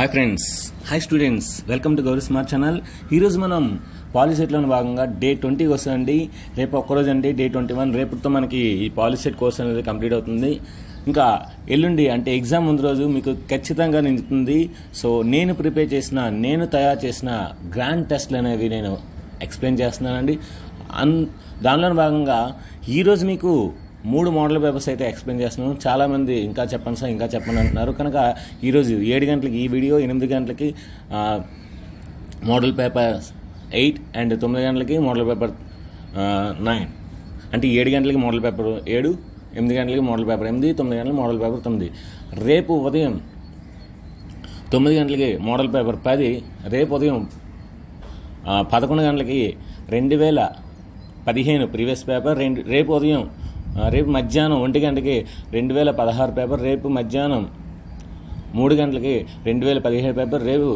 Hi friends, hi students, welcome to Gauri smart channel. ఈరోజు మనం పాలిసెట్లోని భాగంగా డే 20 వస్తుందండి. రేపు ఒక్కరోజు అండి డే 21. రేపుతో మనకి ఈ పాలిసెట్ కోర్స్ అనేది కంప్లీట్ అవుతుంది. ఇంకా ఎల్లుండి అంటే ఎగ్జామ్ ముందు రోజు మీకు ఖచ్చితంగా నిండుతుంది. సో నేను తయారు చేసిన గ్రాండ్ టెస్ట్లు అనేవి నేను ఎక్స్ప్లెయిన్ చేస్తున్నానండి. దానిలో భాగంగా ఈరోజు మీకు 3 మోడల్ పేపర్స్ అయితే ఎక్స్ప్లెయిన్ చేస్తున్నాను. చాలామంది ఇంకా చెప్పండి సార్, ఇంకా చెప్పండి అంటున్నారు. కనుక ఈరోజు 7 గంటలకి ఈ వీడియో, 8 గంటలకి మోడల్ పేపర్ 8 అండ్ 9 గంటలకి మోడల్ పేపర్ 9. అంటే 7 గంటలకి మోడల్ పేపర్ 7, 8 గంటలకి మోడల్ పేపర్ 8, 9 గంటలకి మోడల్ పేపర్ 9. రేపు ఉదయం 9 గంటలకి మోడల్ పేపర్ 10. రేపు ఉదయం 11 గంటలకి 2015 ప్రీవియస్ పేపర్. రేపు మధ్యాహ్నం 1 గంటకి 2016 పేపర్. రేపు మధ్యాహ్నం 3 గంటలకి 2017 పేపర్. రేపు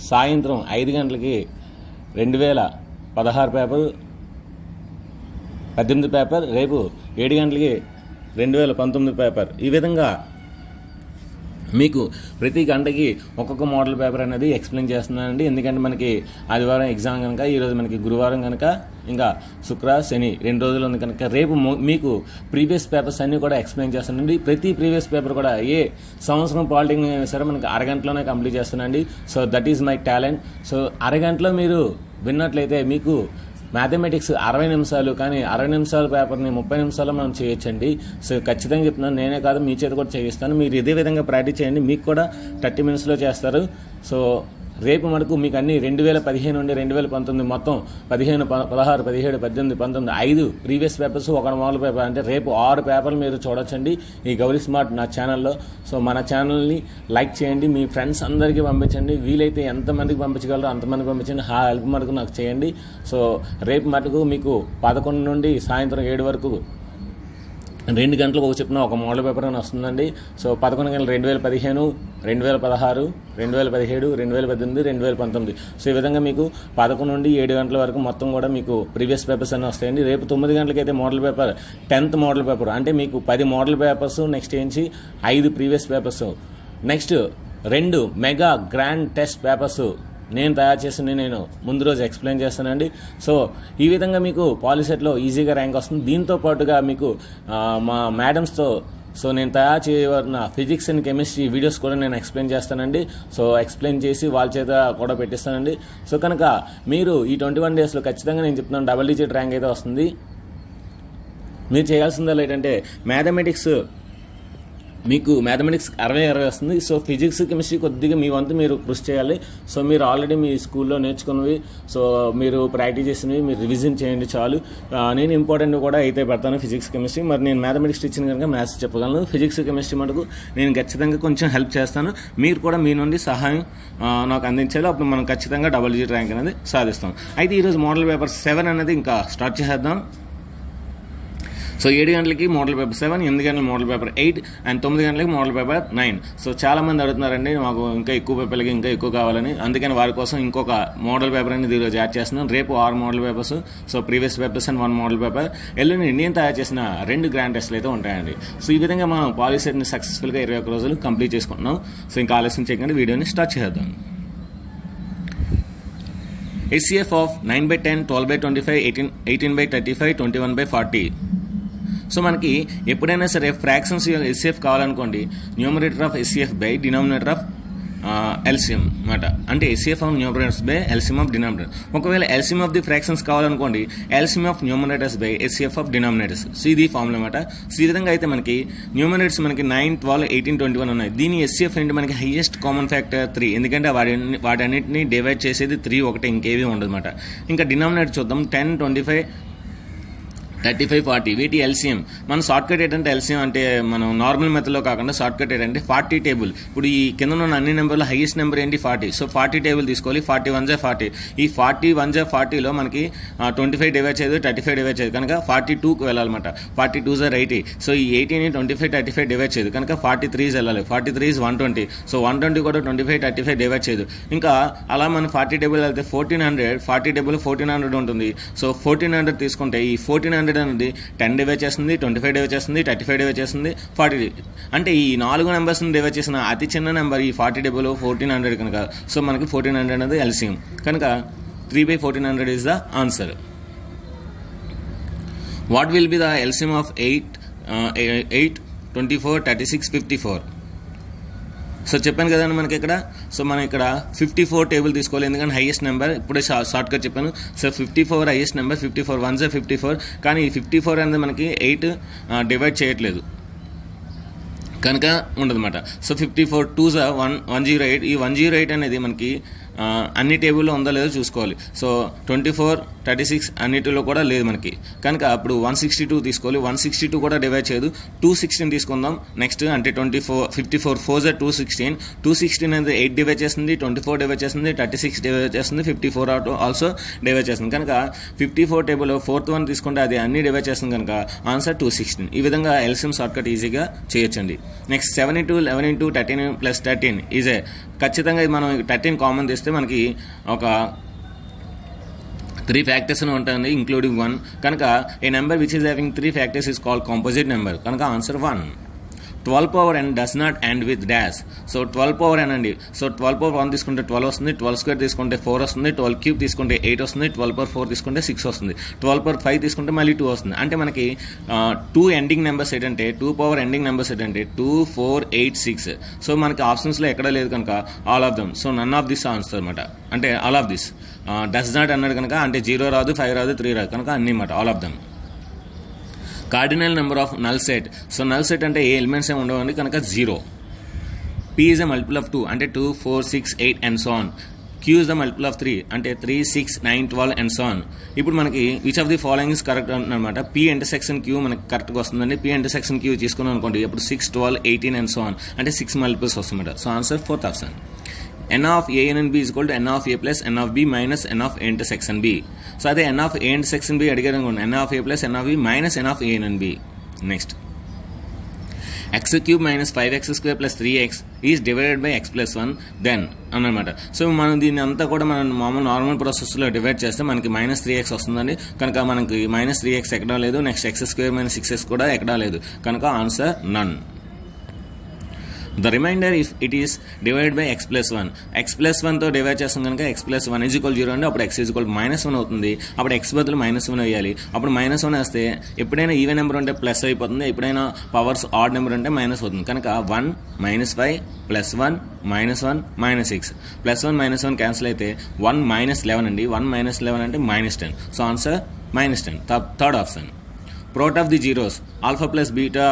సాయంత్రం 5 గంటలకి 2016 పేపర్ 18 పేపర్. రేపు 7 గంటలకి 2019 పేపర్. ఈ విధంగా మీకు ప్రతి గంటకి ఒక్కొక్క మోడల్ పేపర్ అనేది ఎక్స్ప్లెయిన్ చేస్తున్నానండి. ఎందుకంటే మనకి ఆదివారం ఎగ్జామ్ కనుక, ఈరోజు మనకి గురువారం కనుక, ఇంకా శుక్ర శని 2 రోజులు ఉంది కనుక రేపు మీకు ప్రీవియస్ పేపర్స్ అన్నీ కూడా ఎక్స్ప్లెయిన్ చేస్తానండి. ప్రతి ప్రీవియస్ పేపర్ కూడా ఏ సంవత్సరం పాలిటెక్నిక్ అయినా సరే మనకి అరగంటలోనే కంప్లీట్ చేస్తానండి. So that is my talent. So అరగంటలో మీరు విన్నట్లయితే మీకు మ్యాథమెటిక్స్ 60 నిమిషాలు, కానీ 60 నిమిషాల పేపర్ని 30 నిమిషాల్లో మనం చేయొచ్చండి. సో ఖచ్చితంగా చెప్తున్నాను, నేనే కాదు మీ చేతి కూడా చేయిస్తాను. మీరు ఇదే విధంగా ప్రాక్టీస్ చేయండి, మీకు కూడా 30 మినిట్స్లో చేస్తారు. సో రేపు మనకు మీకు అన్ని 2015 నుండి 2019 మొత్తం 15, 16, 17, 18, 19 5 ప్రీవియస్ పేపర్స్, ఒక మోడల్ పేపర్. అంటే రేపు 6 పేపర్లు మీరు చూడొచ్చండి ఈ గౌరీ స్మార్ట్ నా ఛానల్లో. సో మన ఛానల్ని లైక్ చేయండి, మీ ఫ్రెండ్స్ అందరికీ పంపించండి. వీలైతే ఎంతమందికి పంపించగలరో అంతమందికి పంపించండి. హెల్ప్ మటుకు నాకు చేయండి. సో రేపు మటుకు మీకు 11 నుండి సాయంత్రం 7 వరకు 2 గంటలకు చెప్పిన ఒక మోడల్ పేపర్ అని వస్తుందండి. సో 11 గంటలు 2015, 2016, 2017, 2018, 2019. సో ఈ విధంగా మీకు 11 నుండి 7 గంటల వరకు మొత్తం కూడా మీకు ప్రీవియస్ పేపర్స్ అన్నీ వస్తాయండి. రేపు 9 గంటలకి అయితే model paper 10th model paper. అంటే మీకు 10 మోడల్ పేపర్స్, నెక్స్ట్ ఏంచి 5 previous papers, next 2 mega grand test papers నేను తయారు చేసింది నేను ముందు రోజు ఎక్స్ప్లెయిన్ చేస్తానండి. సో ఈ విధంగా మీకు పాలిసెట్లో ఈజీగా ర్యాంక్ వస్తుంది. దీంతో పాటుగా మీకు మా మేడమ్స్తో నేను తయారు చేయబడిన ఫిజిక్స్ అండ్ కెమిస్ట్రీ వీడియోస్ కూడా నేను ఎక్స్ప్లెయిన్ చేస్తానండి. సో ఎక్స్ప్లెయిన్ చేసి వాళ్ళ చేత కూడా పెట్టిస్తానండి. సో కనుక మీరు ఈ 21 డేస్లో ఖచ్చితంగా నేను చెప్తున్నాను డబుల్ డిజిట్ ర్యాంక్ అయితే వస్తుంది. మీరు చేయాల్సిందా ఏంటంటే మీకు మ్యాథమెటిక్స్ 60 వస్తుంది. సో ఫిజిక్స్ కెమిస్ట్రీ కొద్దిగా మీ వంతు మీరు కృషి చేయాలి. సో మీరు ఆల్రెడీ మీ స్కూల్లో నేర్చుకున్నవి, సో మీరు ప్రాక్టీస్ చేసినవి మీరు రివిజన్ చేయండి చాలు. నేను ఇంపార్టెంట్ కూడా అయితే పెడతాను ఫిజిక్స్ కెమిస్ట్రీ. మరి నేను మ్యాథమెటిక్స్ ఇచ్చిన కనుక మ్యాథ్స్ చెప్పగలను. ఫిజిక్స్ కెమిస్ట్రీ మటుకు నేను ఖచ్చితంగా కొంచెం హెల్ప్ చేస్తాను. మీరు కూడా మీ నుండి సహాయం నాకు అందించాలి. అప్పుడు మనం ఖచ్చితంగా డబుల్ డిజిట్ ర్యాంక్ అనేది సాధిస్తాం. అయితే ఈరోజు మోడల్ పేపర్ 7 అనేది ఇంకా స్టార్ట్ చేసేద్దాం. సో 7 గంటలకి మోడల్ పేపర్ 7, 8 గంటలకి మోడల్ పేపర్ 8 అండ్ 9 గంటలకి మోడల్ పేపర్ 9. సో చాలామంది అడుగుతున్నారండి మాకు ఇంకా ఎక్కువ పేపర్లకి ఇంకా ఎక్కువ కావాలని. అందుకని వారి కోసం ఇంకొక మోడల్ పేపర్ అనేది ఈరోజు యాడ్ చేస్తున్నాను. రేపు 6 model papers, so previous papers and 1 model paper. ఎల్లుండి నేను తయారు చేసిన 2 గ్రాండ్ టెస్ట్లు అయితే ఉంటాయండి. సో ఈ విధంగా మనం పాలిసెట్ని సక్సెస్ఫుల్గా 21 రోజులు కంప్లీట్ చేసుకుంటున్నాం. సో ఇంకా ఆలస్యం చేయకుండా వీడియోని స్టార్ట్ చేద్దాం. HCF of 9/10, 12/25, 18/35, 21/40. సో మనకి ఎప్పుడైనా సరే ఫ్రాక్షన్స్ HCF కావాలనుకోండి, numerator of HCF by denominator of LCM అన్నమాట. అంటే HCF of numerators by LCM of denominator. ఒకవేళ LCM ఆఫ్ ది ఫ్రాక్షన్స్ కావాలనుకోండి, LCM of numerators by HCF of denominators. So ఇది formula అనమాట. సో ఈ విధంగా అయితే మనకి న్యూమరేటర్స్ మనకి 9, 12, 18, 21 ఉన్నాయి. దీని HCF ఏంటి మనకి హైయెస్ట్ కామన్ ఫ్యాక్టర్ 3. ఎందుకంటే వాటన్నిటిని డివైడ్ చేసేది 3 ఒకటే, ఇంకేవి ఉండదు అనమాట. ఇంకా డినామినేటర్ చూద్దాం. 10, 25, 35, 40 వీటి ఎల్సిఎం. మన షార్ట్ కట్ ఏంటంటే ఎల్సిఎం అంటే మనం నార్మల్ మెథడ్లో కాకుండా షార్ట్ కట్ ఏంటంటే 40 టేబుల్. ఇప్పుడు ఈ కింద ఉన్న అన్ని నెంబర్లో హైయెస్ట్ నెంబర్ ఏంటి 40. సో 40 టేబుల్ తీసుకోవాలి. 40 1 జా 40. ఈ 40 1 జా 40లో మనకి 25 డివైడ్ చేయదు, 35 డివైడ్ చేయదు కనుక 42కి వెళ్ళాలన్నమాట. 42 జా 80. సో ఈ 80ని 25, 35 డివైడ్ చేయదు కనుక 43 వెళ్ళాలి. 43 is 120. సో 120 కూడా 25, 35 డివైడ్ చేయదు. ఇంకా అలా మనం 40 టేబుల్ వెళ్తే 1400, 40 టేబుల్ 1400 ఉంటుంది. సో 1400 తీసుకుంటే ఈ 1400 200 అనేది 10 డివైడ్ చేస్తుంది, 25 డివైడ్ చేస్తుంది, 35 డివైడ్ చేస్తుంది, 40. అంటే ఈ 4 నెంబర్స్ని డివైడ్ చేసిన అతి చిన్న నెంబర్ ఈ 40 డబుల్ 1400 కనుక సో మనకి 1400 అనేది ఎల్సిఎం కనుక 3/1400 is the answer. What will be the LCM of 8, 24, 36, 54? So చెప్పాను కదండి మనకి ఇక్కడ. సో మనం ఇక్కడ 54 టేబుల్ తీసుకోవాలి, ఎందుకంటే హైయెస్ట్ నెంబర్ ఇప్పుడే షార్ట్ కట్ చెప్పాను. So 54 highest number, 54 1 54. కానీ ఈ 54 అనేది మనకి 8 డివైడ్ చేయట్లేదు కనుక ఉండదన్నమాట. So 54 2s 108. ఈ 108 అనేది మనకి అన్ని టేబుల్లో ఉందో లేదో చూసుకోవాలి. సో 24, 36 అన్నిటిలో కూడా లేదు మనకి కనుక అప్పుడు 162 తీసుకోవాలి. 162 కూడా డివైడ్ చేయదు. 216 తీసుకుందాం నెక్స్ట్. అంటే 54 4s 216. 216 అనేది 8 డివైడ్ చేస్తుంది, 24 డివైడ్ చేస్తుంది, 36 డివైడ్ చేస్తుంది, 54 ఆల్సో డివైడ్ చేస్తుంది కనుక 54 టేబుల్ 4th వన్ తీసుకుంటే అది అన్ని డివైడ్ చేస్తుంది కనుక ఆన్సర్ 216. ఈ విధంగా ఎల్సిఎం షార్ట్కట్ ఈజీగా చేయొచ్చండి. Next 7 × 11 × 13 + 13 EJ. ఖచ్చితంగా మనం 13 కామన్ తీస్తే మనకి ఒక 3 ఫ్యాక్టర్స్ అని ఉంటుంది ఇంక్లూడింగ్ 1 కనుక a number which is having 3 factors is called composite number కనుక answer 1. 12 power n does not end with dash. So 12 power n అండి. సో 12 power 1 తీసుకుంటే 12 వస్తుంది, 12 స్క్వేర్ తీసుకుంటే 4 వస్తుంది, 12 క్యూబ్ తీసుకుంటే 8 వస్తుంది, 12 power 4 తీసుకుంటే 6 వస్తుంది, 12 power 5 తీసుకుంటే మళ్ళీ 2 వస్తుంది. అంటే మనకి 2 ఎండింగ్ నెంబర్స్ ఏంటంటే 2 power ఎండింగ్ నెంబర్స్ ఏంటంటే 2, 4, 8, 6. సో మనకి ఆప్షన్స్లో ఎక్కడ లేదు కనుక all of them. So none of this answer అనమాట. అంటే all of this does not అన్నాడు కనుక అంటే 0 రాదు, 5 రాదు, 3 రాదు కనుక అన్ని మాట all of dum. Cardinal number of null set. So null set అంటే ఏ ఎలిమెంట్స్ ఏమి ఉండవండి కనుక 0. P is a multiple of 2 అంటే 2, 4, 6, 8 and so on. Q is the multiple of 3 అంటే 3, 6, 9, 12 and so on. ఇప్పుడు మనకి which of the following is correct అనమాట. P intersection Q మనకి కరెక్ట్గా వస్తుందండి. P ఇంటర్సెక్షన్ Q తీసుకున్నాం అనుకోండి అప్పుడు 6, 12, 18 and so on అంటే 6 మల్టిపుల్స్ వస్తుందన్నమాట. So answer 4th option. n of a n b is equal to n of a plus n of b minus n of a intersection b. So అదే n of a intersection b అడిగారు అనుకోండి n of a plus n of b minus n of a n b. Next x cube minus 5x square plus 3x is divided by x plus 1 then అన్నమాట. So మనం దీన్ని అంతా కూడా మనం మామూలు normal ప్రాసెస్లో డివైడ్ చేస్తే మనకి -3x వస్తుందండి కనుక మనకి -3x ఎక్కడా లేదు. Next x square minus 6x కూడా ఎక్కడా లేదు కనుక answer none. The remainder if it is divided by x plus 1. x plus 1తో divide చేస్తాం కనుక x plus 1 is equal 0 అంటే అప్పుడు x is equal -1 అవుతుంది. అప్పుడు x బదులు -1 వేయాలి. అప్పుడు -1 వేస్తే ఎప్పుడైనా ఈవెన్ నెంబర్ ఉంటే ప్లస్ అయిపోతుంది, ఎప్పుడైనా పవర్స్ ఆడ్ నెంబర్ ఉంటే మైనస్ అవుతుంది కనుక 1, -5, +1, -1, -6 +1 -1 క్యాన్సిల్ అయితే 1 -11 అండి. 1 -11 అంటే -10. So answer -10. Third option. Product of the zeros alpha plus beta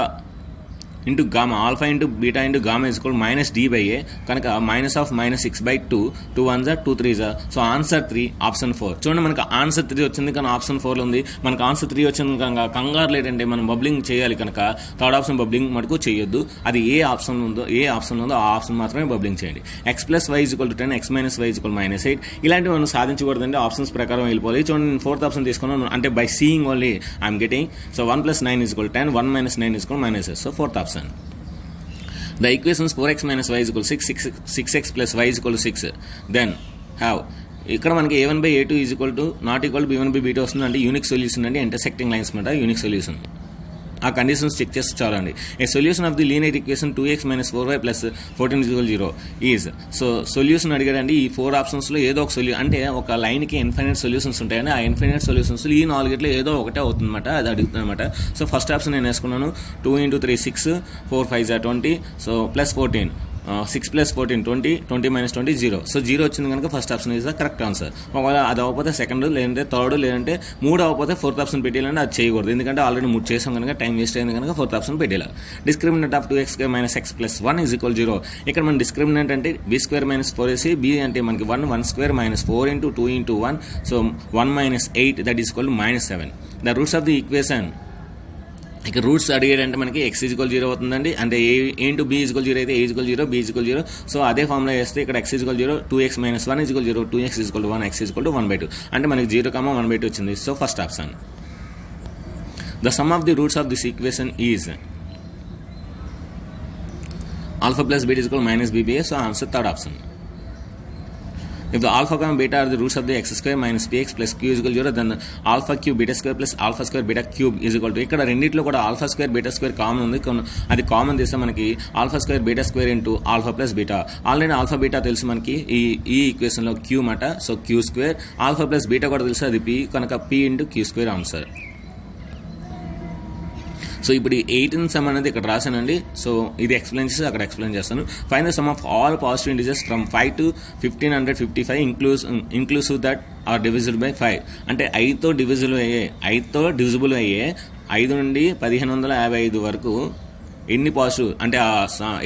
into gamma, alpha into beta into gamma is equal -d/a కనుక -6/2, 2 1s 2 3s. So answer 3 option 4. చూడండి మనకు answer 3 వచ్చింది కానీ ఆప్షన్ 4 ఉంది. మనకు ఆన్సర్ 3 వచ్చింది కనుక కంగారు లేదంటే మనం బబ్లింగ్ చేయాలి కనుక థర్డ్ ఆప్షన్ బబ్లింగ్ మటుకు చేయొద్దు. అది ఏ ఆప్షన్ ఉందో ఆ ఆప్షన్ మాత్రమే బబ్లింగ్ చేయండి. x + y = 10, x - y = -8 ఇలాంటివి మనం సాధించకూడదండి. ఆప్షన్స్ ప్రకారం వెళ్ళిపోవాలి. చూడండి నేను 4th ఆప్షన్ తీసుకున్నాను అంటే by seeing only I'm getting. So 1 + 9 = 10, 1 - 9 = -8. So 4th option. The equations 4x - y = 6, 6x + y = 6. Then have ఇక్కడ మనకి a1/a2 = b1/b2 వస్తుంది అంటే యూనిక్ సొల్యూషన్ అండి. ఇంటర్సెక్టింగ్ లైన్స్ మాట యూనిక్ సొల్యూషన్. ఆ కండిషన్స్ చెక్ చేస్తే చాలండి. A solution of the linear equation 2x - 4y + 14 = 0 is. So solution అడిగారండి. ఈ 4 ఆప్షన్స్లో ఏదో ఒక సొల్యూషన్ అంటే ఒక లైన్కి ఇన్ఫైనైట్ సొల్యూషన్స్ ఉంటాయండి. ఆ ఇన్ఫైనైట్ సొల్యూషన్స్ ఈ 4 ఏదో ఒకటే అవుతుందన్నమాట. అది అడుగుతుందన్నమాట. సో ఫస్ట్ ఆప్షన్ నేను వేసుకున్నాను. 2 × 3 6, 4 5 20. సో +14 6 + 14 20, 20 - 20 0. సో 0 వచ్చింది కనుక first option is the correct answer. ఒకవేళ అది అవ్వకపోతే సెకండ్, లేదంటే థర్డ్, లేదంటే 3 అవ్వకపోతే 4th ఆప్షన్ పెట్టేయాలంటే అది చేయకూడదు. ఎందుకంటే ఆల్రెడీ 3 చేసాం కనుక టైం వేస్ట్ అయింది కనుక 4th ఆప్షన్ పెట్టేయాలి. Discriminant of 2x² - x + 1 = 0. ఇక్కడ మన డిస్క్రిమినెంట్ అంటే b² - 4 వేసి b అంటే మనకి 1 2 - 4 × 2 × 1. So 1 - 8 that is equal -7. The roots of the equation ఇక రూట్స్ అడిగాడంటే మనకి x = 0 అవుతుందండి. అంటే a × b = 0 అయితే a = 0, b = 0. సో అదే ఫార్ములా వేస్తే ఇక్కడ x = 0, 2x - 1 = 0, 2x = 1, x = 1/2 అంటే మనకి 0, 1/2 వచ్చింది. So first option. The sum of the roots of this equation is α + β = -bb. So answer third option. If the alpha comma beta are the roots of the x square minus px plus q is equal to 0, then alpha cube beta square plus alpha square beta cube is equal to, ఇక్కడ రెండింటిలో కూడా alpha square beta square common ఉంది. అది common తీస్తే మనకి alpha square beta square into alpha plus beta. Already alpha beta తెలుసు మనకి ఈ ఈక్వేషన్ లో క్యూ మాట. So q square, alpha plus beta కూడా తెలుసు, అది పీ, కనుక p into q square answer. So ఇప్పుడు 18th సమ్ అనేది ఇక్కడ రాశానండి. సో ఇది ఎక్స్ప్లెయిన్ చేసి అక్కడ ఎక్స్ప్లెయిన్ చేస్తాను. Find the sum of all positive integers from 5 to 1555 inclusive that are divisible by 5. అంటే 5తో డివిజిబుల్ అయ్యే 5 నుండి 1555 వరకు ఎన్ని పాజిటివ్ అంటే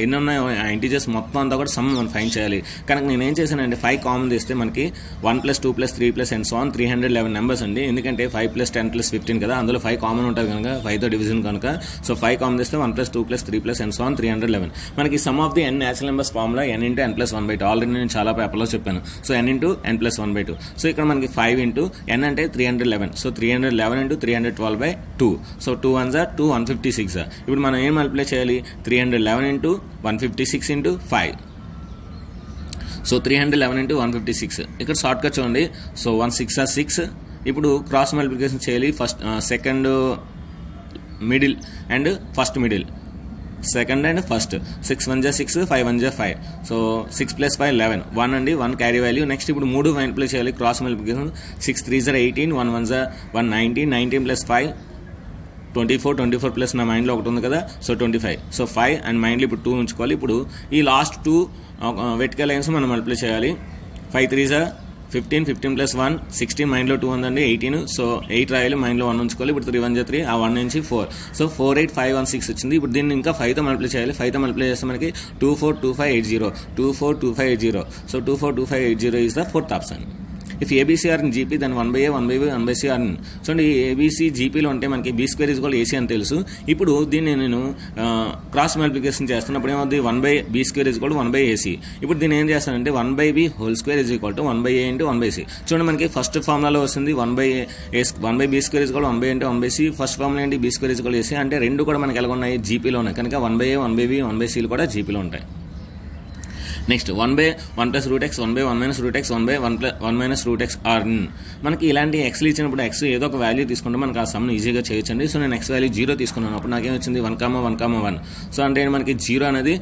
ఎన్ని ఉన్నాయో ఆ ఇంటిజర్స్ మొత్తం అంతా కూడా సమ్ మనం ఫైండ్ చేయాలి. కనుక నేనేం చేశానంటే 5 కామన్ తీస్తే మనకి 1 + 2 + 3 + and so on 311 నెంబర్స్ అండి. ఎందుకంటే 5 + 10 + 15 కదా, అందులో 5 కామన్ ఉంటుంది కనుక 5తో డివిజన్ కనుక. సో 5 కామన్ తీస్తే 1 + 2 + 3 + and so on 311. మనకి some of the n natural numbers formula n × n + 1/2. Already నేను చాలా పేపర్లో చెప్పాను. So n × n + 1/2. సో ఇక్కడ మనకి 5 × n అంటే 311. సో 311 × 312/2. So 2 1s are 2, 156. ఇప్పుడు మనం ఏం మల్టిప్లై చేయాలి? 311 × 156 × 5. సో 311 × 156. ఇక్కడ షార్ట్ కట్ చూడండి. So 1 6 are 6. ఇప్పుడు క్రాస్ మల్టిప్లికేషన్ చేయాలి. First second middle and first middle, second and first. 6 1s are 6, 5 1s are 5. So 6 + 5 11, 1 అండి, 1 క్యారీ వాల్యూ. నెక్స్ట్ ఇప్పుడు 3 మల్టిప్లై చేయాలి cross multiplication. 6 3s are 18, 1 1s are 1 19, 19 + 5 24, 24 plus నా మైండ్లో ఒకటి ఉంది కదా, సో 25. సో 5 అండ్ మైండ్లో ఇప్పుడు 2 ఉంచుకోవాలి. ఇప్పుడు ఈ లాస్ట్ 2 వెర్టికల్ లైన్స్ మనం మల్టిప్లై చేయాలి. 5 3s are 15, 15 + 1 16, మైండ్లో 2 ఉందండి, 18. సో 8 రాయాలి, మైండ్లో 1 ఉంచుకోవాలి. ఇప్పుడు 3 1s are 3, ఆ 1 నుంచి 4. సో 4 8 5 1 6 వచ్చింది. ఇప్పుడు దీన్ని ఇంకా 5తో మల్టిప్లై చేయాలి. 5తో మల్టిప్లై చేస్తే మనకి 24 25 80, 24 25 80. So 24 25 80 is the 4th option. If ABC are in GP then 1/a 1/b 1/c are in. చూడండి, ఏబీసీ జీపీలో ఉంటే మనకి b² = AC అని తెలుసు. ఇప్పుడు దీన్ని నేను క్రాస్ మల్టిప్లికేషన్ చేస్తున్నప్పుడు ఏమవుతుంది? 1/b² = 1/ac. ఇప్పుడు దీన్ని ఏం చేస్తానంటే 1/b² = 1/a × 1/c. చూడండి, మనకి ఫస్ట్ ఫార్ములాలో వస్తుంది 1/b² = 1/a × 1/c. First formula ఏంటి? b² = AC. అంటే రెండు కూడా మనకి ఎలా ఉన్నాయి? జీపీలో ఉన్నాయి కనుక 1/a 1/b 1/cలు కూడా జీపీలో ఉంటాయి. Next 1/1 + √x, 1/1 - √x, 1/1 - √x are. మనకి ఇలాంటి ఎక్స్లు ఇచ్చినప్పుడు ఎక్స్ ఏదో ఒక వాల్యూ తీసుకుంటే మనకి ఆ సమ్ను ఈజీగా చేయొచ్చండి. సో నేను ఎక్స్ వాల్యూ 0 తీసుకున్నాను. అప్పుడు నాకేం వచ్చింది? 1, 1, 1. సో అంటే మనకి 0 అనేది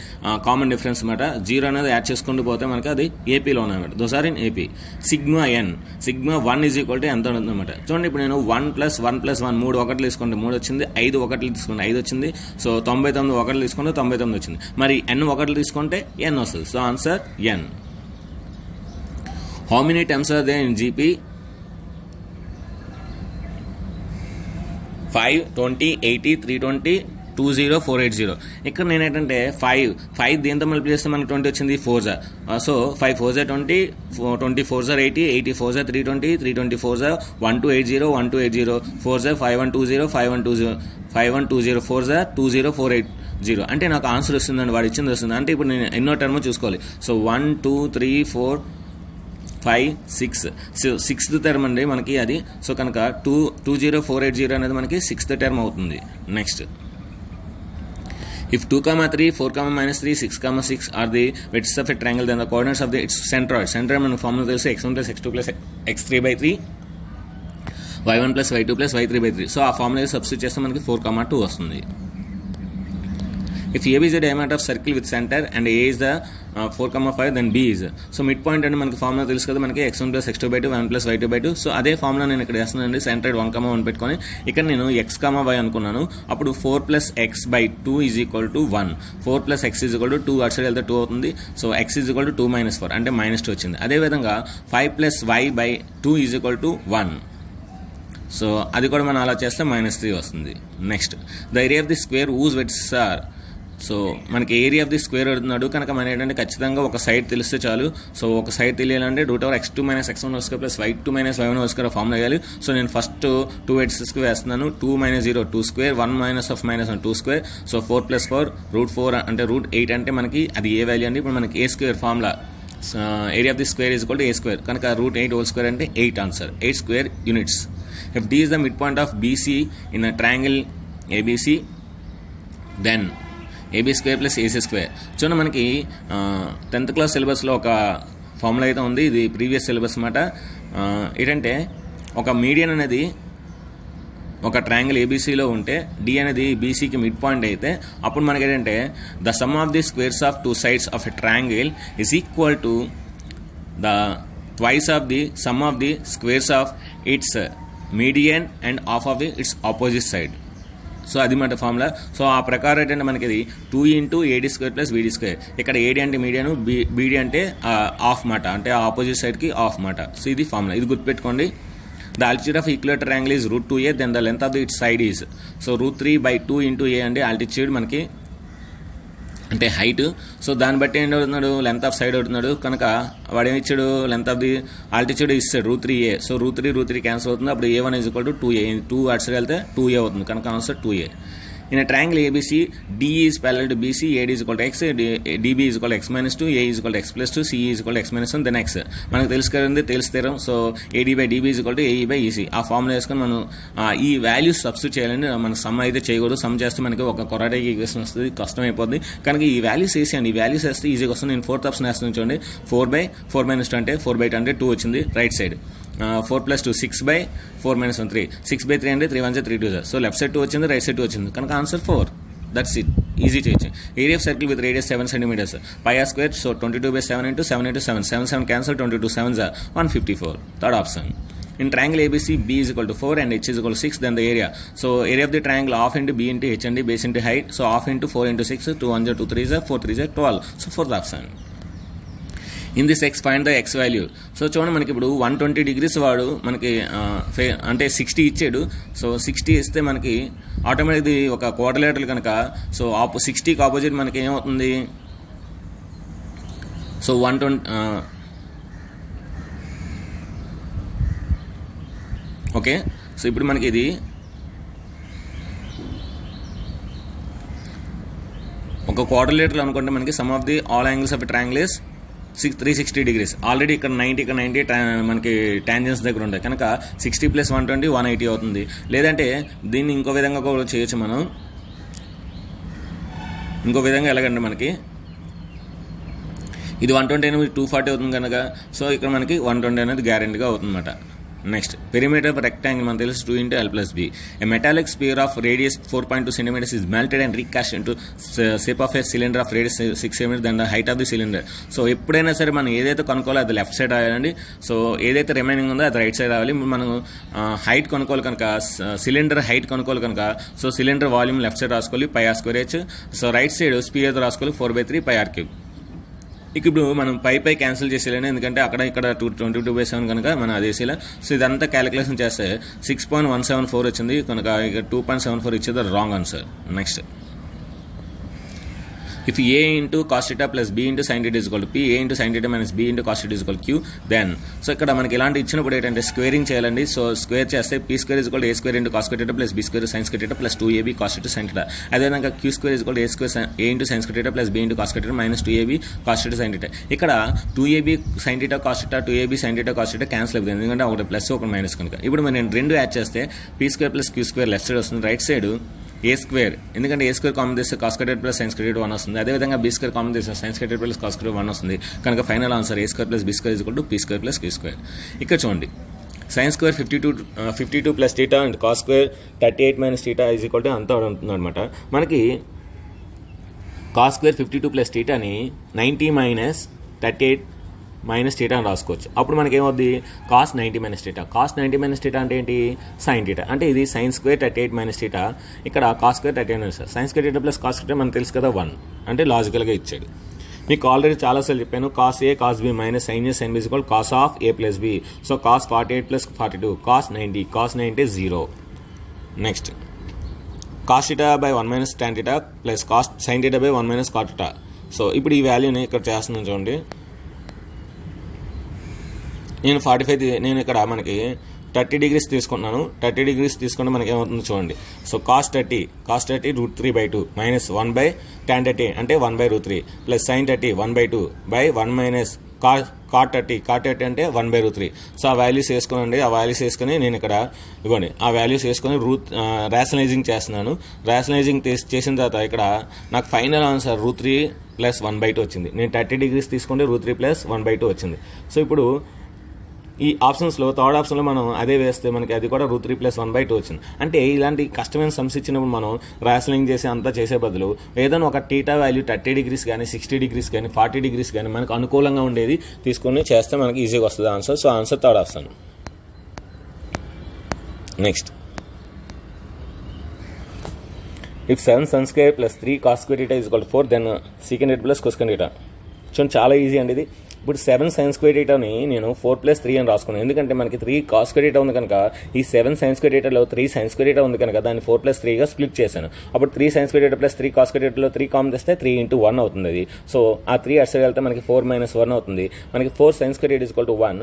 కామన్ డిఫరెన్స్ అనమాట. 0 అనేది యాడ్ చేసుకుంటూ పోతే మనకి అది ఏపీలో ఉన్నమాట. Those are in AP. Sigma n, sigma 1 = ఎంత ఉంటుంది అనమాట. చూడండి, ఇప్పుడు నేను 1 + 1 + 1 3 ఒకట్లు తీసుకుంటే 3 వచ్చింది, 5 ఒకట్లు తీసుకుంటే 5 వచ్చింది. సో 99 ఒకట్లు తీసుకుంటే 99 వచ్చింది. మరి n ఒకట్లు తీసుకుంటే n వస్తుంది. So answer n. How many terms are there in GP? 5 20 80 320 20 480. ఇక్కడ నేను ఏంటంటే 5 దీంతో మల్టిప్లై చేస్తే మనకి 20 వచ్చింది. 4s are so 5 4s are 20, 20 4s are 80, 80 4s are 320, 320 4s are 1280, 1280 4s are 5120, 5120 5120 4s are 20480. అంటే నాకు ఆన్సర్ వస్తుందండి, వాడు ఇచ్చింది వస్తుంది. అంటే ఇప్పుడు నేను ఎన్నో టర్మ్ చూసుకోవాలి. సో 1 2 3 4 5 6. సో 6th టర్మ్ అండి మనకి అది. సో కనుక 20480 అనేది మనకి 6th టర్మ్ అవుతుంది. Next, if 2, 3, 4, -3, 6, 6 are the vertices of a triangle, then the coordinates of its centroid. Centroid మన ఫార్ములా తెలిసి x1 + x2 + x3/3, y1 + y2 + y3/3. So ఆ ఫార్ములా సబ్స్టిట్యూట్ చేస్తే మనకి 4, 2 వస్తుంది. If AB is the diameter of circle with center and A is the 4, 5, then B is. So mid point అంటే మనకి formula తెలుసు కదా, మనకి x1 + x2/2, y1 + y2/2. So అదే ఫార్ములా నేను ఇక్కడ వేస్తున్నానండి. సెంటర్డ్ 1, 1 పెట్టుకొని ఇక్కడ నేను x, y అనుకున్నాను. అప్పుడు 4 + x/2 = 1. 4 + x = 2. అటు సైడ్ వెళ్తే 2 అవుతుంది. సో x = 2 - 4 అంటే -2 వచ్చింది. అదేవిధంగా 5 + y/2 = 1. సో అది కూడా మనం అలా చేస్తే -3 వస్తుంది. Next, the area of the square whose vertices are. So మనకి ఏరియా ఆఫ్ ది స్క్వేర్ అడుగుతున్నాడు కనుక మనం ఏంటంటే ఖచ్చితంగా ఒక సైడ్ తెలిస్తే చాలు. సో ఒక సైడ్ తెలియాలంటే √x2 - x1² + y2 - y1² formula వేయాలి. సో నేను ఫస్ట్ 2 వెర్టిసెస్కి వేస్తున్నాను. 2 - 0 2², 1 - (-1) 2². సో 4 + 4 √4 అంటే √8 అంటే మనకి అది ఏ వాల్యూ అండి? ఇప్పుడు మనకి a² formula area of the square = a² కనుక √8² అంటే 8 answer. 8 square units. If D is the midpoint of BC in a triangle ABC, then AB² + AC². చూడండి, మనకి 10th క్లాస్ సిలబస్లో ఒక ఫార్ములా అయితే ఉంది, ఇది ప్రీవియస్ సిలబస్ అన్నమాట. ఏంటంటే ఒక మీడియన్ అనేది ఒక ట్రయాంగిల్ ఏబీసీలో ఉంటే డి అనేది బీసీకి మిడ్ పాయింట్ అయితే అప్పుడు మనకి ఏంటంటే the sum of the squares of two sides of a triangle is equal to the twice of the some of the squares of it's median and half of the it's opposite side. So అది మాట formula. So ఆ ప్రకారం ఏంటంటే మనకి ఇది 2 × AD² + BD². ఇక్కడ AD అంటే median, beedi అంటే హాఫ్ మాట, అంటే ఆపోజిట్ సైడ్కి హాఫ్ మాట. సో ఇది ఫార్ములా, ఇది గుర్తుపెట్టుకోండి. The altitude of equilateral triangle is √2a, then the length of its side is, so √3/2 × a అంటే altitude మనకి అంటే హైట్. సో దాన్ని బట్టి ఏంటి అవుతున్నాడు, లెంత్ ఆఫ్ సైడ్ అవుతున్నాడు కనుక వాడు ఏమి ఇచ్చాడు, లెంత్ ఆఫ్ ది ఆల్టిట్యూడ్ ఇస్తాడు √3a. సో √3 క్యాన్సిల్ అవుతుంది, అప్పుడు a1 = 2a, 2 అటు సైడ్ వెళ్తే 2a అవుతుంది కనుక answer 2a. In a triangle ABC, D is parallel to BC, AD = x, DB = x - 2, A = x + 2, CE = x - 1, then x. మనకు తెలుసు కదండి, తెలుస్తారం. So AD/DB = AE/EC. ఆ ఫార్ములా వేసుకొని మనం ఈ వాల్యూస్ సబ్స్టిట్యూట్ చేయాలండి. మన సమ్ అయితే చేయకూడదు, సమ్ చేస్తే మనకి ఒక క్వాడ్రాటిక్ ఈక్వేషన్ వస్తుంది, కష్టం అయిపోద్ది. కనుక ఈ వాల్యూస్ వేసేయండి, ఈ వాల్యూస్ వేస్తే ఈజీగా వస్తుంది. నేను 4th ఆప్షన్ వేస్తాను చూడండి. 4/4 - 2 అంటే 4/2 అంటే 2 వచ్చింది రైట్ సైడ్. 4 + 2 6/4 - 1 3, 6/3 అంటే 3 1 3 2. సో లెఫ్ట్ సైడ్ 2 వచ్చింది, రైట్ సైడ్ 2 వచ్చింది కనుక ఆన్సర్ 4. దట్స్ ఇట్, ఈజీ చేయొచ్చు. Area of circle with radius 7 cm, πr². So 22/7 × 7 × 7, 7 7 cancel, 22 7s are 154. Third option. In triangle ABC, B = 4 and H = 6, then the area. So area of the triangle half into B into H and base into height. So half into 4 into 6, 2 1 2 3 4 3 12. So fourth option. In this X find the X value. So చూడండి మనకి ఇప్పుడు 120 degrees వాడు మనకి అంటే 60 ఇచ్చాడు. So 60 ఇస్తే మనకి automatic ఒక క్వాడ్రిలేటరల్ కనుక సో 60కి ఆపోజిట్ మనకి ఏమవుతుంది, సో 120 ఓకే. సో ఇప్పుడు మనకి ఇది ఒక క్వాడ్రిలేటరల్ అనుకుంటే మనకి some of the all angles of triangle is 360 degrees. Already ఇక్కడ 90 మనకి టాంజెన్స్ దగ్గర ఉంటాయి కనుక 60 + 120 180 అవుతుంది. లేదంటే దీన్ని ఇంకో విధంగా కూడా చేయొచ్చు మనం. ఇంకో విధంగా ఎలాగంటే మనకి ఇది 120 అనేది 240 అవుతుంది కనుక సో ఇక్కడ మనకి 120 అనేది గ్యారెంటీగా అవుతుంది అన్నమాట. నెక్స్ట్ పెరిమీటర్ ఆఫ్ రెక్టాంగిల్ మనకు తెలుసు 2 × L + B. A metallic sphere of radius 4.2 cm is melted and recast into shape of a cylinder of radius 6 cm than the height of the cylinder. So ఎప్పుడైనా సరే మనం ఏదైతే కొనుక్కోవాలో అది left side రాయాలండి. So ఏదైతే remaining ఉందో అది right side రావాలి. మనం హైట్ కొనుక్కోవాలి కనుక సిలిండర్ హైట్ కొనుక్కోవాలి కనుక so cylinder volume left side రాసుకోవాలి πr²h. So right side spear రాసుకోవాలి 4/3 πr3. ఇప్పుడు మనం పై క్యాన్సిల్ చేసేయాలి, ఎందుకంటే అక్కడ ఇక్కడ 22/7 కనుక మనం అది వేసేలా. సో ఇదంతా క్యాలిక్యులేషన్ చేస్తే 6.174 వచ్చింది కనుక ఇక 2.74 ఇచ్చేది wrong answer. Next if a into cos theta plus b into sin theta is equal to p, a into sin theta minus b into cos theta is equal to q, then so ఇక్కడ మనకి ఇలాంటి ఇచ్చినప్పుడు ఏంటంటే squaring చేయాలండి. So square చేస్తే p² is equal to a² into cos theta plus b² sin theta plus 2ab cos theta sin theta. అదేవిధంగా q² is equal to a into sin theta plus b into cos theta minus 2ab cos theta sin theta. ఇక్కడ 2ab sin theta cos theta 2ab sin theta cos theta cancel అవుతుంది, ఎందుకంటే ఒకటి plus ఒకటి minus కనుక. ఇప్పుడు మనం రెండు add చేస్తే p² plus q² left side వస్తుంది, రైట్ సైడ్ a², ఎందుకంటే a² కామన్ చేస్తే cos theta plus sin theta 1 వస్తుంది. అదేవిధంగా b² కామన్ చేస్తే sin theta plus cos theta 1 వస్తుంది కనుక final answer a² plus b² is equal to p² plus q². ఇక్కడ చూడండి sin square 52 plus theta and cos square 38 minus theta is equal to అంతా ఉంటుంది అనమాట. మనకి cos square 52 plus theta ని 90 minus 38 minus theta అని రాసుకోవచ్చు. అప్పుడు మనకి ఏమవుద్ది cos 90 minus theta. cos 90 minus theta అంటే ఏంటి, sin theta. అంటే ఇది sin square 38 minus theta, ఇక్కడ cos square 38 minus theta. sin square theta plus cos theta మనకు తెలుసు కదా 1, అంటే లాజికల్గా ఇచ్చాడు. మీకు ఆల్రెడీ చాలాసార్లు చెప్పాను cos a cos b minus sin a sin b is equal cos of a plus b. So cos 48 plus 42 cos 90 0. Next cos theta by 1 minus tan theta plus cos sin theta by 1 minus cot theta. So ఇప్పుడు ఈ వాల్యూని ఇక్కడ చేస్తున్నాను చూడండి. నేను 45 నేను ఇక్కడ మనకి 30 degrees తీసుకున్నాను. 30 degrees తీసుకుంటే మనకి ఏమవుతుందో చూడండి. సో cos 30 √3/2 మైనస్ 1/tan 30 అంటే 1/√3 plus sin 30 1/2 by 1 minus cot 30 అంటే 1/3. సో ఆ వాల్యూస్ వేసుకోనండి. ఆ వాల్యూస్ వేసుకొని నేను ఇక్కడ ఇవ్వండి ఆ వాల్యూస్ వేసుకొని రేషనలైజింగ్ చేస్తున్నాను. రేషనలైజింగ్ చేసిన తర్వాత ఇక్కడ నాకు ఫైనల్ ఆన్సర్ √3 + 1/2 వచ్చింది. నేను 30 degrees తీసుకుంటే √3 + 1/2 వచ్చింది. సో ఇప్పుడు ఈ ఆప్షన్స్లో థర్డ్ ఆప్షన్లో మనం అదే వేస్తే మనకి అది కూడా √3 + 1/2 వచ్చింది. అంటే ఇలాంటి కష్టమైన సమ్స్ ఇచ్చినప్పుడు మనం రేషనలింగ్ చేసి అంతా చేసే బదులు ఏదైనా ఒక టీటా వాల్యూ 30 degrees కానీ 60 degrees కానీ 40 degrees కానీ మనకు అనుకూలంగా ఉండేది తీసుకొని చేస్తే మనకి ఈజీగా వస్తుంది answer. So answer third option. Next, if 7 sin square + 3 cos square θ = 4 then secant θ + cosecant θ. చూడండి చాలా ఈజీ అండి ఇది. ఇప్పుడు 7 sin square θని నేను 4 + 3 అని రాసుకున్నాను. ఎందుకంటే మనకి 3 cos square θ ఉంది కనుక ఈ 7 sin square θలో 3 sin square θ ఉంది కనుక దాన్ని 4 + 3గా స్ప్లిట్ చేశాను. అప్పుడు 3 sin square θ + 3 cos square θలో 3 common తెస్తే 3 × 1 అవుతుంది అది. సో ఆ 3 అటు సైడ్ వెళ్తే మనకి 4 - 1 అవుతుంది. మనకి 4 sin square θ = 1,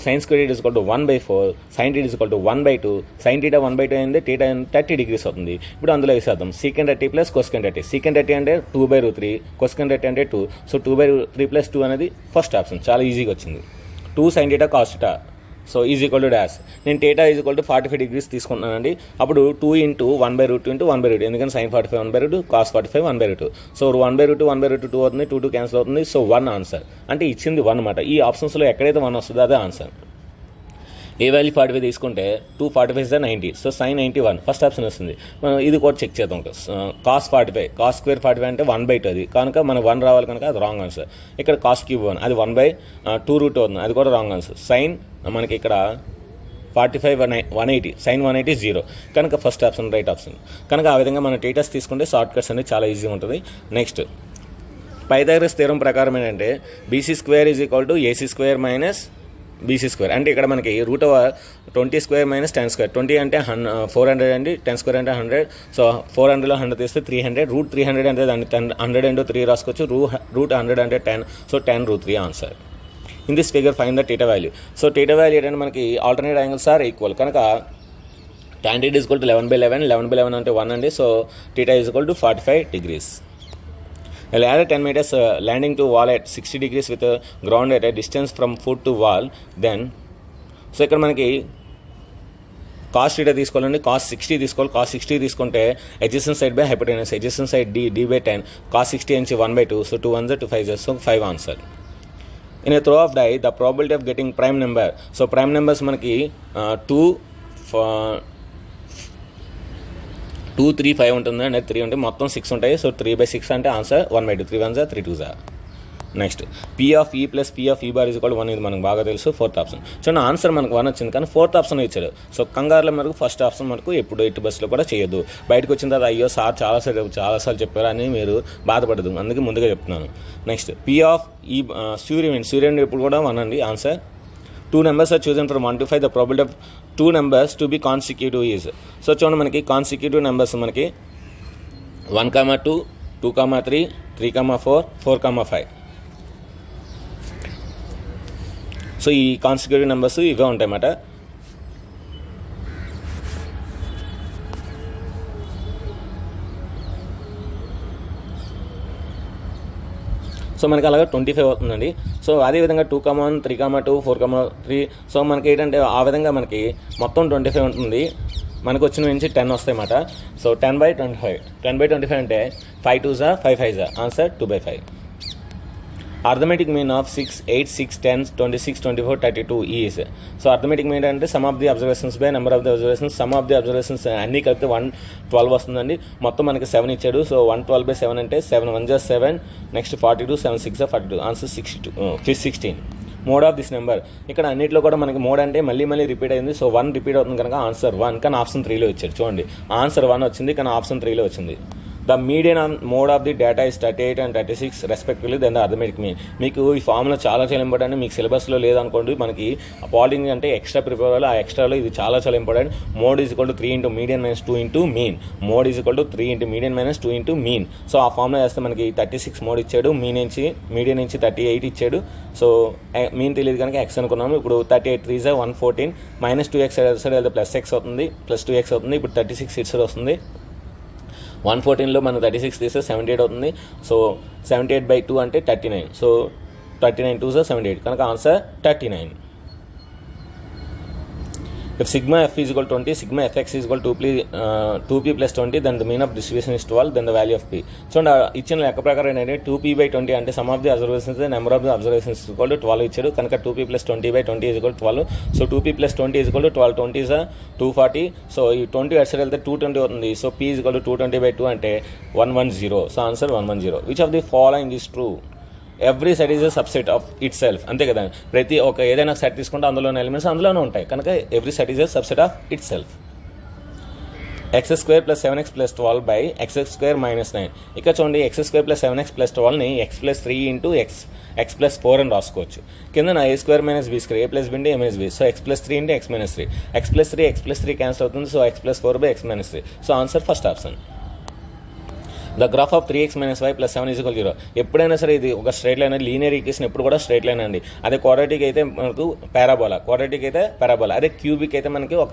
sin square θ = 1/4, sin θ = 1/2, sin θ 1/2 అయింది, θ 30 degrees అవుతుంది. ఇప్పుడు అందులో వేసేద్దాం secant θ + cosecant θ. secant θ అంటే 2/√3, cosecant θ అంటే 2. సో 2/3 + 2 అనేది ఫస్ట్ ఆప్షన్. చాలా ఈజీగా వచ్చింది. 2 sin θ cos θ సో = డాష్. నేను θ = 45 degrees తీసుకుంటున్నానండి. అప్పుడు 2 × 1/√2 × 1/2, ఎందుకంటే sin 45 1/2, cos 45 1/2. సో 1/√2 1/√2 2 అవుతుంది, 2 క్యాన్సిల్ అవుతుంది. So 1 answer. అంటే ఇచ్చింది 1 అన్నమాట. ఈ ఆప్షన్స్లో ఎక్కడైతే 1 వస్తుందో అదే ఆన్సర్. ఏ వాల్యూ 45 తీసుకుంటే 2 45 = 90. సో sin 91 ఫస్ట్ ఆప్షన్ వస్తుంది. మనం ఇది కూడా చెక్ చేద్దాం. cos 45, cos square 45 అంటే 1/2 అది కనుక మనకు 1 రావాలి కనుక అది రాంగ్ ఆన్సర్. ఇక్కడ cos cube 1 అది 1/2 అవుతుంది, అది కూడా రాంగ్ ఆన్సర్. sin మనకి ఇక్కడ 45 180, sin 180 0 కనుక ఫస్ట్ ఆప్షన్ రైట్ ఆప్షన్. కనుక ఆ విధంగా మన టీటస్ తీసుకుంటే షార్ట్ కట్స్ అనేది చాలా ఈజీగా ఉంటుంది. నెక్స్ట్, పైథాగరస్ థీరం ప్రకారం ఏంటంటే BC² = AC² - BC². అంటే ఇక్కడ మనకి √20² - 10². 20 అంటే 400 అండి, 10² అంటే 100. సో 400లో 100 తీస్తే 300. √300 అంటే దాన్ని 100 × 3 రాసుకోవచ్చు. √100 అంటే 10. So 10 √3 answer. In this figure find the θ value. So θ value ఏంటంటే మనకి ఆల్టర్నేట్ యాంగిల్స్ ఆర్ ఈక్వల్ కనుక tan θ = 11/11, 11/11 అంటే 1 అండి. So θ = 45 degrees. A ladder 10 meters landing to wall at 60 degrees with a ground at a distance from foot to wall. Then, so ఇక్కడ మనకి cos θ తీసుకోవాలండి, cos 60 తీసుకోవాలి. cos 60 తీసుకుంటే adjacent side by hypotenuse, adjacent side d/10, cos 60 నుంచి 1/2. So 2 1s 2 5s, so 5 answer. In a throw of die, the probability of getting prime number. So prime numbers మనకి 2 3 5 ఉంటుంది అంటే 3 ఉంటే మొత్తం 6 ఉంటాయి. సో 3/6 అంటే answer 1/2. 3 1s 3 2s. Next, P of E + P of E bar = 1 ఇది మనకు బాగా తెలుసు. Fourth option. సో నా ఆన్సర్ మనకు 1 వచ్చింది కానీ ఫోర్త్ ఆప్షన్ ఇచ్చాడు. సో కంగారులో మనకు ఫస్ట్ ఆప్షన్ మనకు ఎప్పుడు ఎట్టి బస్సులో కూడా చేయొద్దు. బయటకు వచ్చిన తర్వాత అయ్యో సార్ చాలాసార్లు చెప్పారు అని మీరు బాధపడదు, అందుకే ముందుగా చెప్తున్నాను. నెక్స్ట్, P of E సూర్యుడు ఎప్పుడు కూడా 1 అండి answer. 2 numbers are chosen from 1 to 5. The probability of 2 numbers to be consecutive is. So చూడండి మనకి కాన్సిక్యూటివ్ నెంబర్స్ మనకి 1, 2, 2, 3, 3, 4, 4, 5. సో ఈ కాన్సిక్యూటివ్ నెంబర్స్ ఇవే ఉంటాయి అన్నమాట. సో మనకి అలాగే 25 అవుతుందండి. సో అదేవిధంగా 2, 1, 3, 2, 4, 3. సో మనకి ఏంటంటే ఆ విధంగా మనకి మొత్తం 25 ఉంటుంది. మనకు వచ్చిన నుంచి 10 వస్తాయి అన్నమాట. సో 10/25. 10/25 అంటే 5 2s 5 5s, answer 2/5. Arithmetic mean of 6, 8, 6, 10, 26, 24, 32 is. So arithmetic mean అంటే sum of the observations by number of the observations. Sum of the observations అన్నీ కలిపితే 112 వస్తుందండి. మొత్తం మనకి 7 ఇచ్చాడు. సో 112/7 అంటే 7 1s 7, next 42, 7 6s 42, answer 16. Mode of this number. ఇక్కడ అన్నింటిలో కూడా మనకి మోడ్ అంటే మళ్ళీ రిపీట్ అయింది. సో 1 రిపీట్ అవుతుంది కనుక ఆన్సర్ 1, కానీ ఆప్షన్ 3లో ఇచ్చాడు. చూడండి ఆన్సర్ 1 వచ్చింది కానీ ఆప్షన్ 3లో వచ్చింది. The median mode of the data is 38 and 36 respectively than the arithmetic mean. మీకు ఈ ఫార్ములా చాలా ఇంపార్టెంట్. మీకు సిలబస్లో లేదనుకోండి, మనకి పాలింగ్ అంటే ఎక్స్ట్రా ప్రిపేర్ అవ్వాలి. ఆ ఎక్స్ట్రాలో ఇది చాలా important. Mode is equal to 3 × median - 2 × mean. Mode is equal to 3 × median - 2 × mean. So ఆ ఫార్ములా చేస్తే మనకి 36 మోడ్ ఇచ్చాడు, మీడియన్ నుంచి 38 ఇచ్చాడు. సో మీన్ తెలియదు కనుక ఎక్స్ అనుకున్నాము. ఇప్పుడు 38 3s 114, -2x సైడ్ వెళ్తే +x అవుతుంది, +2x అవుతుంది. ఇప్పుడు 36 ఇట్స్ వస్తుంది. 114లో మనం 36 తీస్తే 78 అవుతుంది. సో 78/2 అంటే 39. సో 39 2s are 78 కనుక answer 39. If sigma f is equal to 20, sigma fx is equal to 2p plus 20, then the mean of distribution is 12, then the value of p. So ఇచ్చిన లెక్క ప్రకారం ఏంటంటే 2p/20 అంటే sum of the observations number of the observations is equal to 12 ఇచ్చాడు కనుక 2p plus 20/20 is equal to 12. So 2p plus 20 is equal to 12. 20 is 240. So ఈ 20 అటు side వెళ్తే 220 అవుతుంది. So p is equal to 220/2 అంటే 110. So answer 110. Which of the following is true? Every set is a subset of it self. అంతే కదా, ప్రతి ఒక ఏదైనా సెట్ తీసుకుంటే అందులోని ఎలిమెంట్స్ అందులోనే ఉంటాయి కనుక every set is a subset of it self. x² + 7x + 12 x² - 9. ఇక్కడ చూడండి x² + 7x + 12ని x + 3 × x + 4 అని రాసుకోవచ్చు. కింద a² - b² a + b × a - b. So x + 3 × x - 3 x + 3 cancel అవుతుంది. So x + 4 / x - 3. So answer first option. The graph of 3x - y + 7 = 0. ఎప్పుడైనా సరే ఇది ఒక స్ట్రైట్ లైన్, లీనియర్ ఈక్వేషన్ ఎప్పుడు కూడా స్ట్రైట్ లైన్ అండి. అదే క్వాడ్రాటిక్ అయితే మనకు పారాబోలా, అదే క్యూబిక్ అయితే మనకి ఒక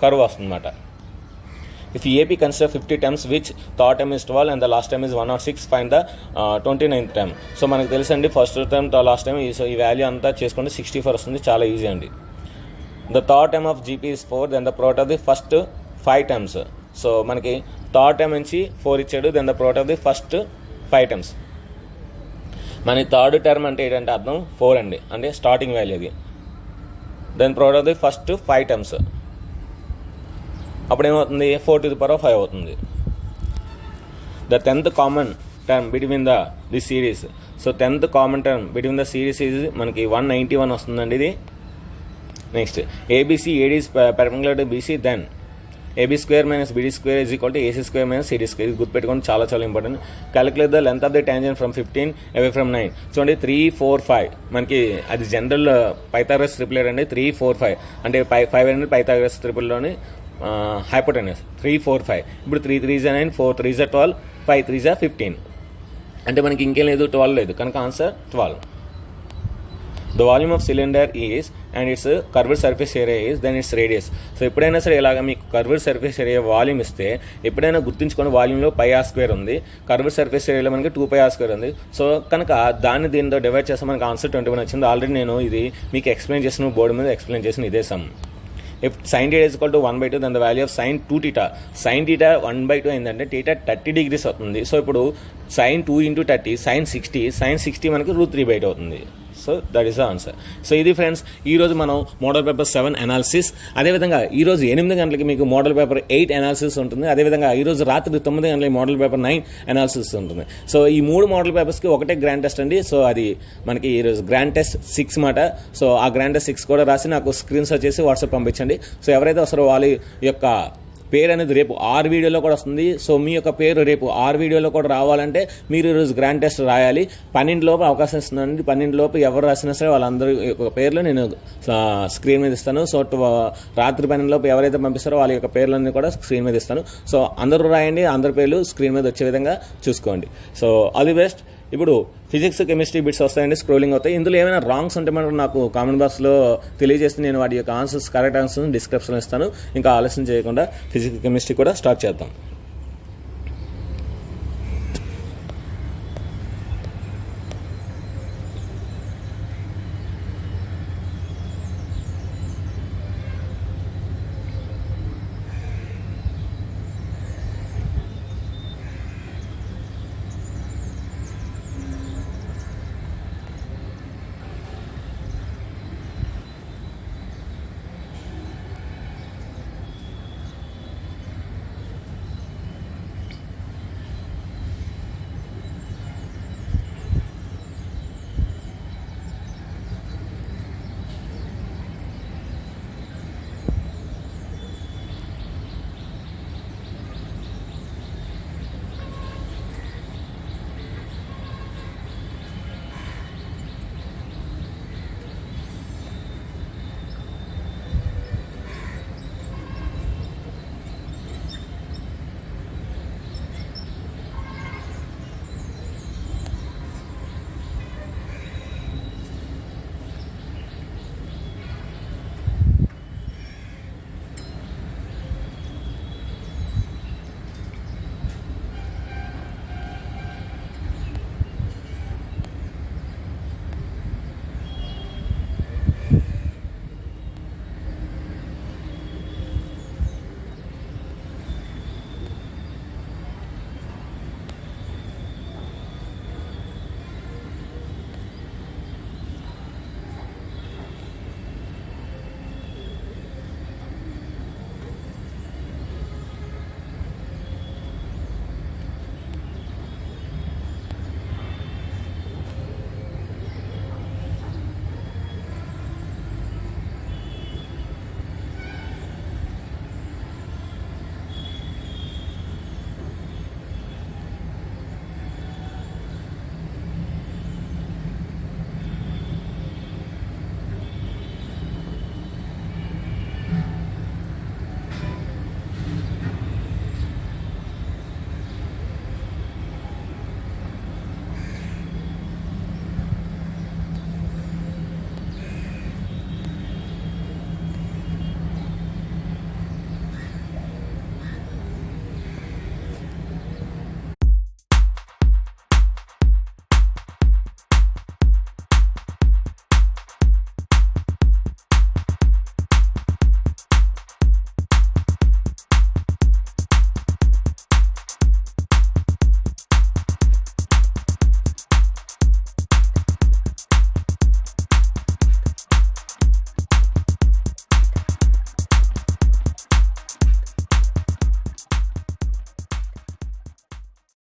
కర్వ్ వస్తుంది అన్నమాట. If AP consider 50 terms which third term is 12 and the last term is 106, find the 29th term. So మనకు తెలుసండి first term last time so ఈ వాల్యూ అంతా చేసుకుంటే 64 వస్తుంది. చాలా ఈజీ అండి. The third term of GP is 4, then the product of the first 5 terms. So మనకి third term నుంచి 4 ఇచ్చాడు, then the product of the first 5 terms. మన థర్డ్ టర్మ్ అంటే ఏంటంటే అర్థం 4 అండి, అంటే స్టార్టింగ్ వాల్యూ అది. Then product of the first 5 terms. అప్పుడు ఏమవుతుంది? 4⁵ అవుతుంది. The 10th common term between the series. So 10th common term between the series ఇది మనకి 191 వస్తుందండి ఇది. Next ABC AD is perpendicular to BC, then AB² - BD² = AC² - CD². ఇది గుర్తుపెట్టుకోండి, చాలా important. Calculate the length of the tangent from 15 away from 9. చూడండి 3 4 5 మనకి అది జనరల్ పైథాగరస్ ట్రిపుల్ అండి. 3 4 5 అంటే 5 అనేది పైథాగరస్ ట్రిపుల్లోని హైపోటెనస్. 3 4 5. ఇప్పుడు 3 3 9, 4 3 12, 5 3 15. అంటే మనకి ఇంకేం లేదు, 12 లేదు కనుక answer 12. The volume of cylinder is and its curved surface area is then its radius. So ఎప్పుడైనా సరే ఇలాగ మీకు కర్వ్డ్ సర్ఫేస్ ఏరియా వాల్యూమ్ ఇస్తే ఎప్పుడైనా గుర్తుంచుకొని వాల్యూమ్లో πr² ఉంది, కర్వ్డ్ సర్ఫేస్ ఏరియాలో మనకి 2πr² ఉంది. సో కనుక దాన్ని దీనితో డివైడ్ చేస్తే మనకి ఆన్సర్ 21 వచ్చింది. ఆల్రెడీ నేను ఇది మీకు ఎక్స్ప్లెయిన్ చేసిన బోర్డు మీద ఎక్స్ప్లెయిన్ చేసిన ఇదే some. If sin θ is equal to 1/2, then the value of sin 2θ. sin θ 1/2 ఏంటంటే θ 30 degrees అవుతుంది. సో ఇప్పుడు sin 2 × 30 sin 60 మనకి √3/2 అవుతుంది. So that is the answer. So ఇది ఫ్రెండ్స్ ఈరోజు మనం మోడల్ పేపర్ 7 అనాలిసిస్. అదేవిధంగా ఈరోజు 8 గంటలకి మీకు మోడల్ పేపర్ 8 అనాలిసిస్ ఉంటుంది. అదేవిధంగా ఈరోజు రాత్రి 9 గంటలకి మోడల్ పేపర్ 9 అనాలిసిస్ ఉంటుంది. సో ఈ 3 మోడల్ పేపర్స్కి ఒకటే గ్రాండ్ టెస్ట్ అండి. సో అది మనకి ఈరోజు గ్రాండ్ టెస్ట్ 6 మాట. సో ఆ గ్రాండ్ టెస్ట్ 6 కూడా రాసి నాకు స్క్రీన్ షాట్ చేసి వాట్సాప్ పంపించండి. సో ఎవరైతే వస్తారో వాళ్ళ యొక్క పేరు అనేది రేపు 6 వీడియోలో కూడా వస్తుంది. సో మీ యొక్క పేరు రేపు 6 వీడియోలో కూడా రావాలంటే మీరు ఈరోజు గ్రాండ్ టెస్ట్ రాయాలి. 12 లోపు అవకాశం ఇస్తుందండి. 12 లోపు ఎవరు రాసినా సరే వాళ్ళందరూ యొక్క పేర్లు నేను స్క్రీన్ మీద ఇస్తాను. సో రాత్రి 12 లోపు ఎవరైతే పంపిస్తారో వాళ్ళ యొక్క పేర్లన్నీ కూడా స్క్రీన్ మీద ఇస్తాను. సో అందరూ రాయండి, అందరి పేర్లు స్క్రీన్ మీద వచ్చే విధంగా చూసుకోండి. So all the best. ఇప్పుడు ఫిజిక్స్ కెమిస్ట్రీ బిట్స్ వస్తాయండి, స్క్రోలింగ్ అవుతాయి. ఇందులో ఏమైనా రాంగ్స్ ఉంటే మనకు నాకు కామెంట్ బాక్స్లో తెలియజేస్తే నేను వాటి యొక్క ఆన్సర్స్, కరెక్ట్ ఆన్సర్స్ డిస్క్రిప్షన్లో ఇస్తాను. ఇంకా ఆలస్యం చేయకుండా ఫిజిక్స్ కెమిస్ట్రీ కూడా స్టార్ట్ చేద్దాం.